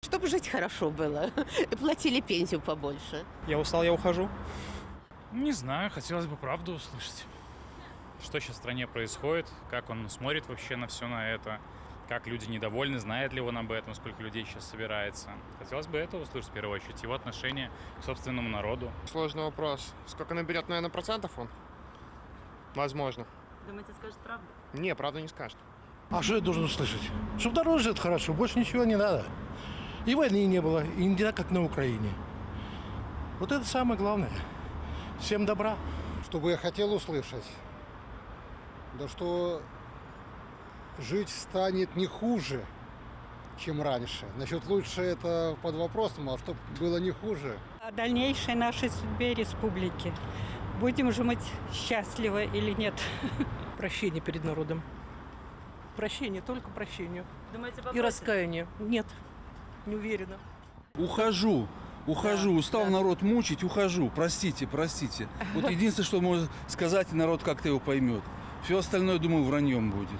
Чтобы жить хорошо было. И платили пенсию побольше. Я устал, я ухожу. Не знаю, хотелось бы правду услышать. Что сейчас в стране происходит, как он смотрит вообще на все на это, как люди недовольны, знает ли он об этом, сколько людей сейчас собирается. Хотелось бы это услышать в первую очередь, его отношение к собственному народу. Сложный вопрос. Сколько наберет, наверное, процентов он? Возможно. Думаете, скажет правду? Не, правду не скажет. А что я должен услышать? Чтобы дороже это хорошо, больше ничего не надо. И войны не было, и не так, как на Украине. Вот это самое главное. Всем добра. Что бы я хотел услышать? Да что жить станет не хуже, чем раньше. Насчет лучше это под вопросом, а чтобы было не хуже. О дальнейшей нашей судьбе республики. Будем же мы счастливы или нет? Прощение перед народом. Прощение, только прощение. Думаете, И раскаяние. Нет, не уверена. Ухожу, устал народ мучить, ухожу, простите. Вот единственное, что можно сказать, народ как-то его поймет. Все остальное, думаю, враньем будет.